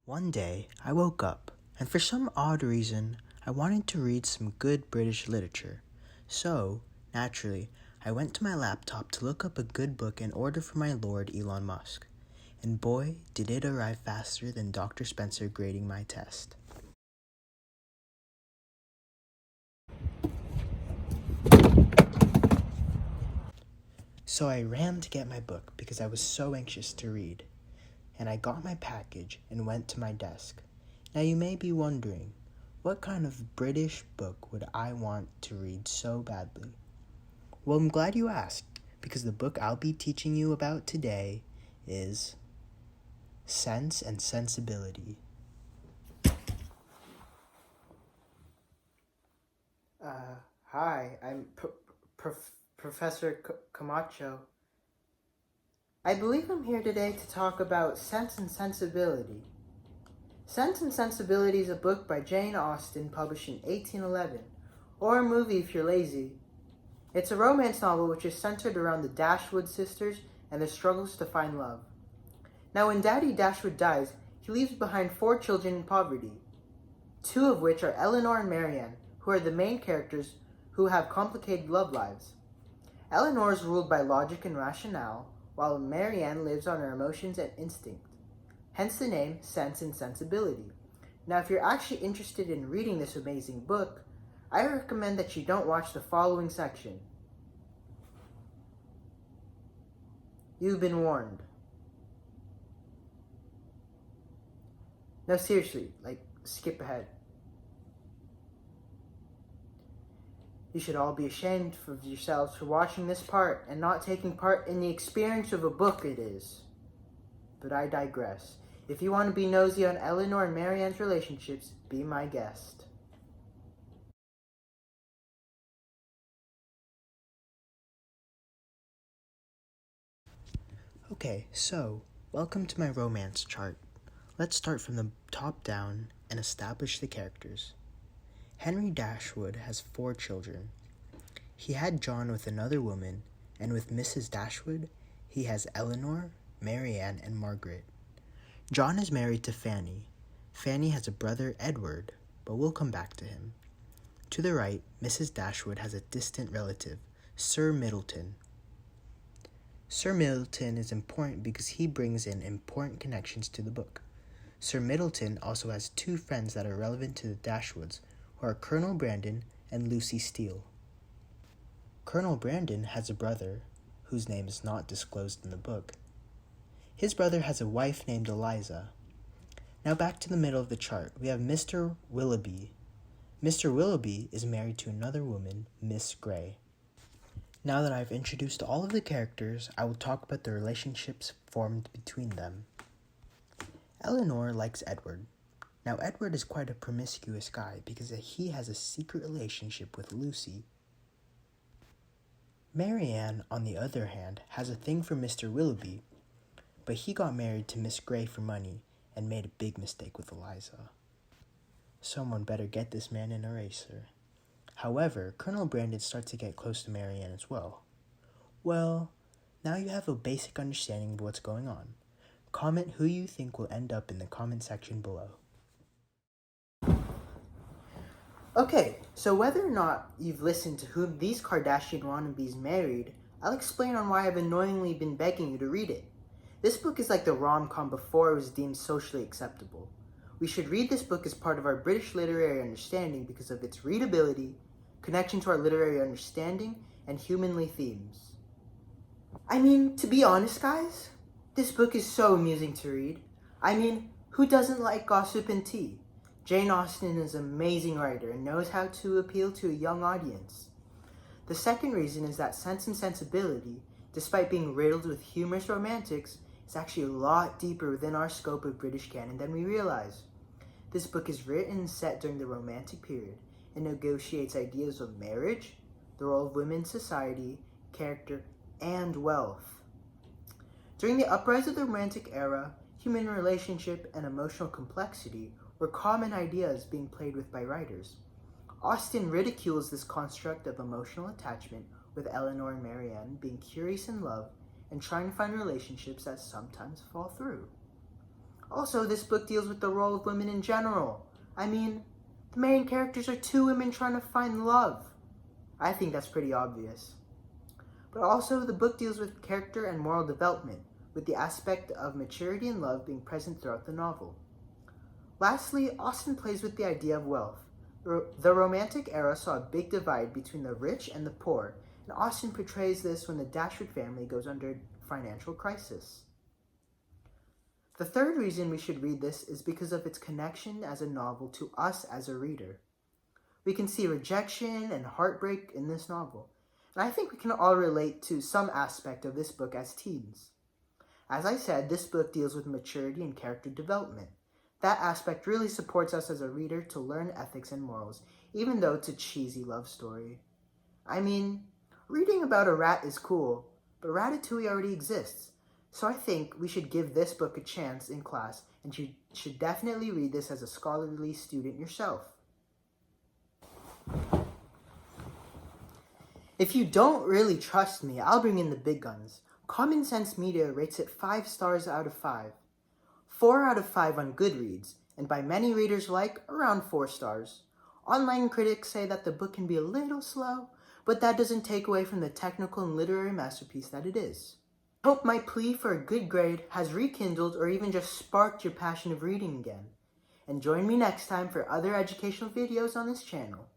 One day, I woke up, and for some odd reason, I wanted to read some good British literature. So, naturally, I went to my laptop to look up a good book in order for my Lord Elon Musk. And boy, did it arrive faster than Dr. Spencer grading my test. So I ran to get my book because I was so anxious to read. And I got my package and went to my desk. Now you may be wondering, what kind of British book would I want to read so badly? Well, I'm glad you asked, because the book I'll be teaching you about today is Sense and Sensibility. Hi, I'm Professor Camacho. I believe I'm here today to talk about Sense and Sensibility. Sense and Sensibility is a book by Jane Austen published in 1811, or a movie if you're lazy. It's a romance novel which is centered around the Dashwood sisters and their struggles to find love. Now, when Daddy Dashwood dies, he leaves behind 4 children in poverty, 2 of which are Eleanor and Marianne, who are the main characters who have complicated love lives. Eleanor is ruled by logic and rationale, while Marianne lives on her emotions and instinct. Hence the name Sense and Sensibility. Now, if you're actually interested in reading this amazing book, I recommend that you don't watch the following section. You've been warned. No, seriously, skip ahead. You should all be ashamed of yourselves for watching this part and not taking part in the experience of a book it is. But I digress. If you want to be nosy on Eleanor and Marianne's relationships, be my guest. Okay, so, welcome to my romance chart. Let's start from the top down and establish the characters. Henry Dashwood has 4 children. He had John with another woman, and with Mrs. Dashwood, he has Eleanor, Marianne, and Margaret. John is married to Fanny. Fanny has a brother, Edward, but we'll come back to him. To the right, Mrs. Dashwood has a distant relative, Sir Middleton. Sir Middleton is important because he brings in important connections to the book. Sir Middleton also has 2 friends that are relevant to the Dashwoods, who are Colonel Brandon and Lucy Steele. Colonel Brandon has a brother, whose name is not disclosed in the book. His brother has a wife named Eliza. Now back to the middle of the chart, we have Mr. Willoughby. Mr. Willoughby is married to another woman, Miss Grey. Now that I've introduced all of the characters, I will talk about the relationships formed between them. Eleanor likes Edward. Now Edward is quite a promiscuous guy because he has a secret relationship with Lucy. Marianne, on the other hand, has a thing for Mr. Willoughby, but he got married to Miss Grey for money and made a big mistake with Eliza. Someone better get this man an eraser. However, Colonel Brandon starts to get close to Marianne as well. Well, now you have a basic understanding of what's going on. Comment who you think will end up in the comment section below. Okay, so whether or not you've listened to whom these Kardashian wannabes married, I'll explain on why I've annoyingly been begging you to read it. This book is like the rom-com before it was deemed socially acceptable. We should read this book as part of our British literary understanding because of its readability, connection to our literary understanding, and humanly themes. I mean, to be honest, guys, this book is so amusing to read. I mean, who doesn't like gossip and tea? Jane Austen is an amazing writer and knows how to appeal to a young audience. The second reason is that Sense and Sensibility, despite being riddled with humorous romantics, is actually a lot deeper within our scope of British canon than we realize. This book is written and set during the Romantic period and negotiates ideas of marriage, the role of women in society, character, and wealth. During the uprise of the Romantic era, human relationship and emotional complexity were common ideas being played with by writers. Austen ridicules this construct of emotional attachment, with Eleanor and Marianne being curious in love and trying to find relationships that sometimes fall through. Also, this book deals with the role of women in general. I mean, the main characters are two women trying to find love. I think that's pretty obvious. But also, the book deals with character and moral development, with the aspect of maturity and love being present throughout the novel. Lastly, Austen plays with the idea of wealth. The Romantic era saw a big divide between the rich and the poor, and Austen portrays this when the Dashwood family goes under financial crisis. The third reason we should read this is because of its connection as a novel to us as a reader. We can see rejection and heartbreak in this novel, and I think we can all relate to some aspect of this book as teens. As I said, this book deals with maturity and character development. That aspect really supports us as a reader to learn ethics and morals, even though it's a cheesy love story. I mean, reading about a rat is cool, but Ratatouille already exists. So I think we should give this book a chance in class, and you should definitely read this as a scholarly student yourself. If you don't really trust me, I'll bring in the big guns. Common Sense Media rates it 5 stars out of 5. 4 out of 5 on Goodreads, and by many readers alike, around 4 stars. Online critics say that the book can be a little slow, but that doesn't take away from the technical and literary masterpiece that it is. I hope my plea for a good grade has rekindled or even just sparked your passion of reading again. And join me next time for other educational videos on this channel.